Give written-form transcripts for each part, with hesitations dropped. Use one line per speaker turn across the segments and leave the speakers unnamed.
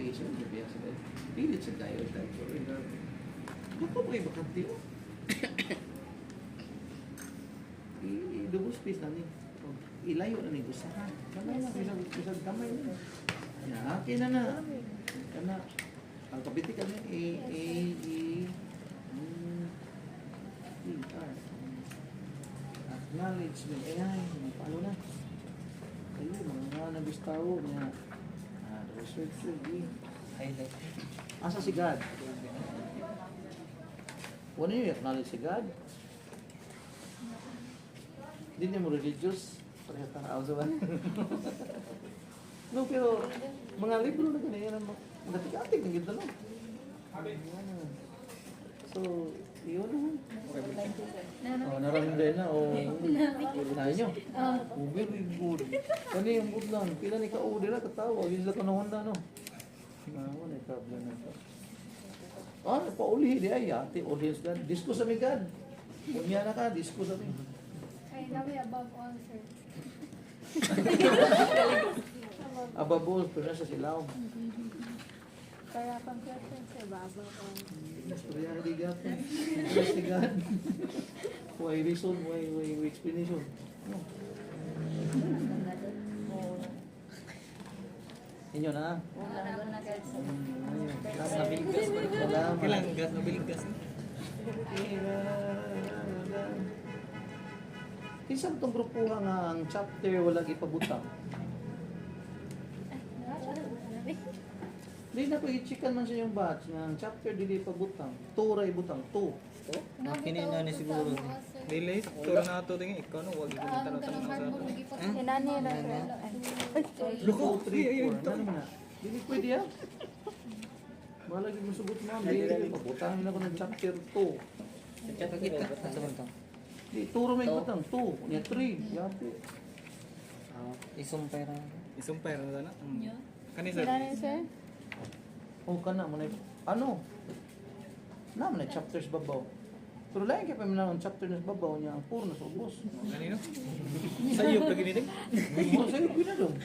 Patient, biasa ba? Pilit sa kayo tayo. Ako pa kayo bakante o. I-double space na ni. Ilayo na ni usaha. Kamay na, isang kamay na. Ya, okay na na. Kana, ang kapitik ka niya, acknowledgement. Ayan, paano na? Ayun, mga nagustawo niya. The researcher, highlight. Asa si God? Wala niyo i-acknowledge si God? Hindi niya mo religious? Pareha tanaw sa ba? No, pero mga libro na ganyan ang natik-atik ng ganda no? So, yun naman. Naramdaman na, o unahin nyo. Very good. Kani yung good lang. Pila ni ka-o nila, katawa. Yun sila kanahon na, no? Wala yung problem na ito. Pauli, di ay, ate, audience God. Disco sa mi God. Unya na ka, disco sa mi.
Ay, namin above all, sir.
Above all, pero nasa silaw.
Kaya pang question, sir, above all.
Istorya di gato. Si God. Why reason, why explanation. No. Inyo na.
Nabiligas ba? Kailangan gas, nabiligas.
Isang itong grupo nga ang chapter wala ipabutang. Di na pag-i-checkan man siya yung batch nga ang chapter dili ipabutang. 2 ra ibutang 2.
Kinina ni siguro. Dili, turo na ato tingin ikaw no, wag ikong tanong-tanong sa ato.
Inani na, sir.
Luko 3 4 na naman na. Dili pwede ah. Malagi mo sugot ma'am. Dili pabutangin ako ng chapter 2.
Kakita, asa man to?
Di turo may ibutang 2, nya 3. Yapi.
Isumpera. Isumpera na na. Kani sir.
Inani, sir?
O kana mo na ano? Na mo na chapters babaw. Pero lain kay paminaw ang chapter na sa babaw niya ang puro na sa ubos.
Kanino? Sa iyo lagi ni.
Mo sa iyo pinadong.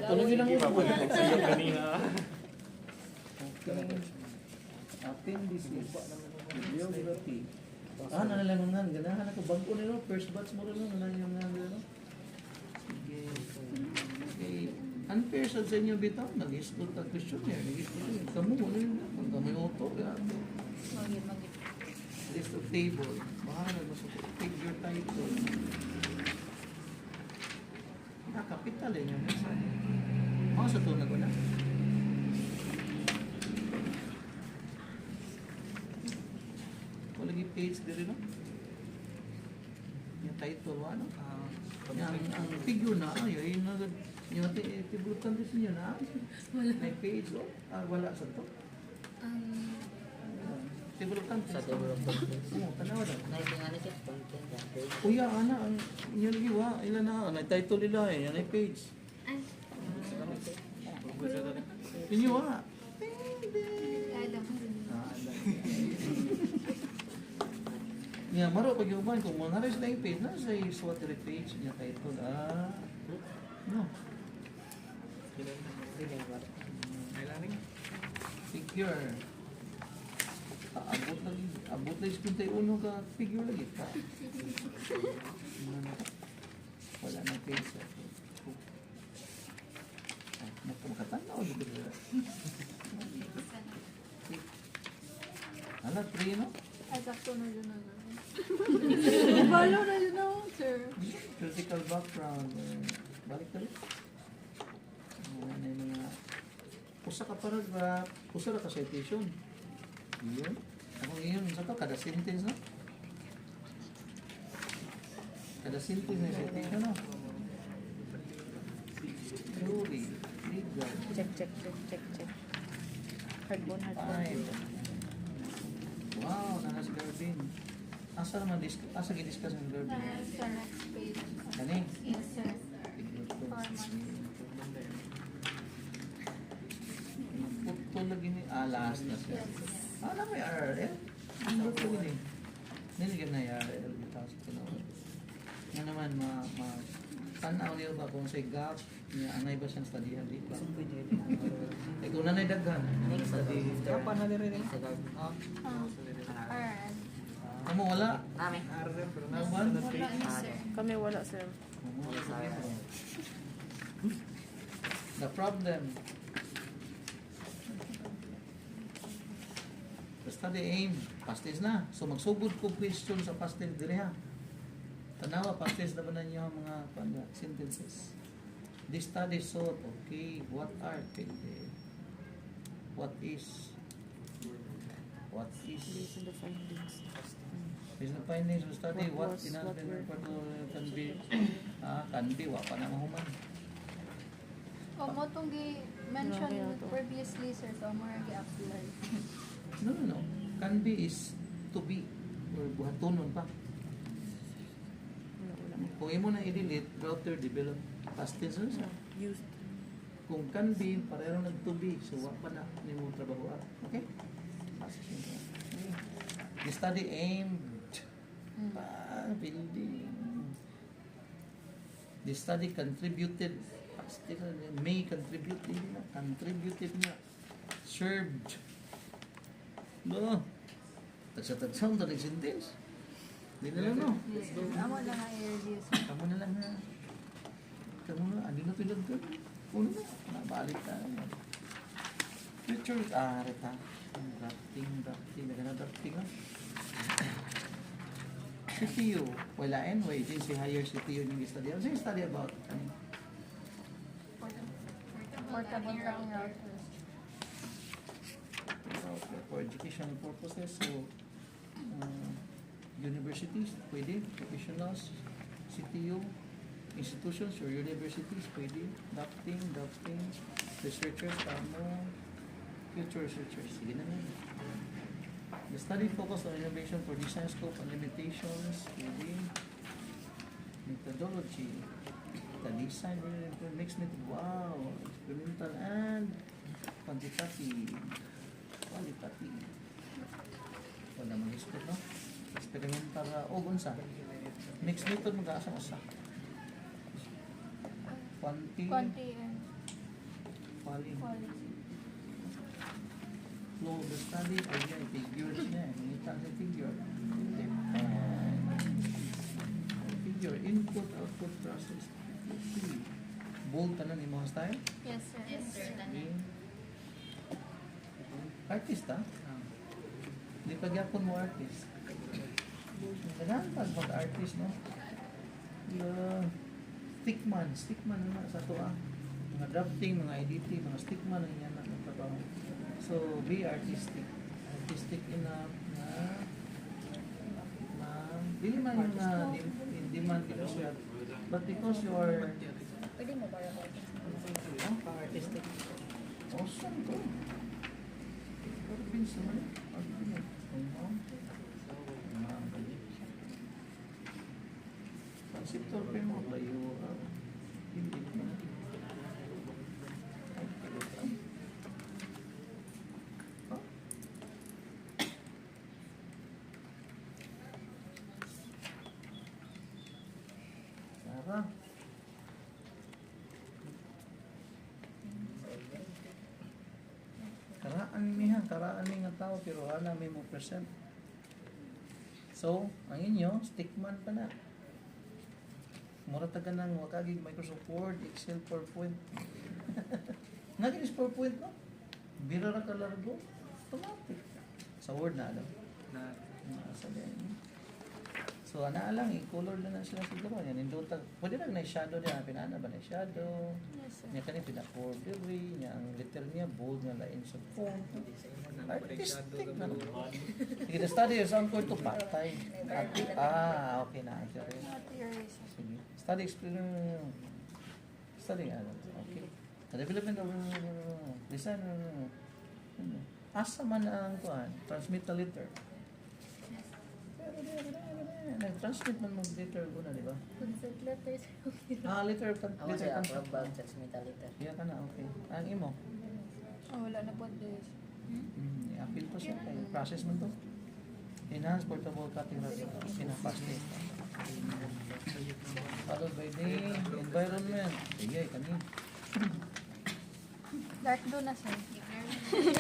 Tulungin lang mo.
Kanina.
Appendices. Bibliography. Nalalangan. Ganahan ako. Bago nila. First batch mo rin. Nalalangan nila. Sige. Okay. Unfair sa inyo bitaw. Nag-school ka questionnaire. Nag-school. Kamu mo rin. Kami auto. List of table. Bahala mo sa figure title. Kapital eh. Mga sa tunag ko na. Lagi page diri no. Yung title ano? Ang figure na ay na yung figure kan din niyo na. May page oh. Wala sa to. Table kan sa table of contents. Tanaw na.
Naitingani siya content.
Kuya ana ang inyo lagi wa ila na title nila eh yan ay page. Inyo wa. Niya maro pag yung kung mga naris na yung page, nasa yung SWOT page niya title. No. Figure. Abot na yung 51 ka figure lagi pa. Wala na page. Makatanaw dito. Ala, 3 no?
Ay, sakto na dyan na. Follow na dyan na, sir.
Critical background. Balik ka rin. Ano yung mga... Usa ka paragraph, usa ka citation. Yun. Ako yun, sa to, kada sentence no? Kada sentence na citation no? Theory, legal.
Check. Hardbone.
Wow, nanas Garbin. Asa naman asa gi-discuss ng Garbin?
Sa next page.
Kani?
Yes, sir.
Putol lagi ni last na siya. Na may RRL? Ano to gini? Niligan na yung RRL. Tapos ito na. Nga naman, tanaw niyo ba kung say gap niya angay ba siyang studyhan di ba? Eh kung nanay daghan,
Kapan na din rin.
kamo wala.
Arre, pero na
Naman?
Kami wala, sir.
The problem. The study aim, pastis na. So magsugod ko question sa pastis dire ha. Tanawa pastis naman na niyo ang mga sentences. This study sought, okay, what are pwede? What is? What is?
Based on the findings.
Based on the findings of study,
What
what
was,
can
what were.
can be, wa pa na mahuman.
O mo itong mention
Grabe to.
previously, sir, so mo gi-apply.
No. Can be is to be or buhatonon pa.
Wala.
Kung imo na i-delete, router develop past tense na siya.
Used.
Kung can be, pareho nag to be. So, wa pa na ni mo trabaho. Okay? Past tense na. Okay. The study aimed building. The study contributed. Past tense na, may contribute din na. Contributed na. Served. No. Tagsa-tagsa ang tanig sentence. Di na lang, no?
Amo lang nga i-review, sir.
Kamu na lang na. Kamu na, ano na tulad ka? Uno na, nabalik na. Future, reta. Drafting. Nagana drafting lang. CTU, wala why agency hire CTU yung study. Ano yung study about?
Portable tracking router.
For educational purposes, so universities, pwede, professionals, CTU, institutions or universities, pwede, drafting, researchers, future researchers, sige na lang. The study focused on innovation for design scope and limitations, pwede, methodology, the design, mixed method, wow, experimental and quantitative. Wala mang history, no? Experimental, unsa? Mixed method mag-asa-asa.
Quantity and
Quality.
quality.
Flow of the study, idea, figures niya. Minita sa figure. Figure, input, output, process. Bold ka na ni mga style?
Yes, sir.
Artist, ha? Di pa gyapon mo artist. Kailangan pag mag-artist, no? Stickman naman sa to, mga drafting, mga editing, mga stickman ang yan ang trabaho. So, be artistic. Artistic enough na dili man yung in demand because you are, but because you are
Pwede mo ba yung
pang-artistic. Awesome, bro. Pins naman eh. Conceptual framework ba yung hindi naman. Sarah. Karaan mi nga tao pero wala may mo present. So, ang inyo, stickman pa na. Mura taga ng wakagig Microsoft Word, Excel, PowerPoint. Naging is PowerPoint no? Bira ra ka largo. Automatic. Sa Word na alam. Sa din. So, ana lang, i-color na sila siguro. Yan, indutag. Pwede lang na-shadow niya. Pinana ba na-shadow?
Yes, sir.
Niya kanina pina-bordery. Niya, ang letter niya, bold nga lain sa font. Artistic na. Sige, the study is on to patay. Okay na.
Not erase.
Sige. Study explain. Study ano. Okay. The development of design. Asa man ang kuan, transmit the letter. Nag-transmit man mag-letter ko na, di ba?
Consent letters.
Letter
Ako siya, approve transmit later.
Yeah ka na, okay. Ang imo?
Oh, wala na po this.
I-appeal to siya. Kaya process mo to. Enhance portable cutting rod. Pinapass test. Followed by the Byron mo yan. Sige, kanina.
Dark blue na sir.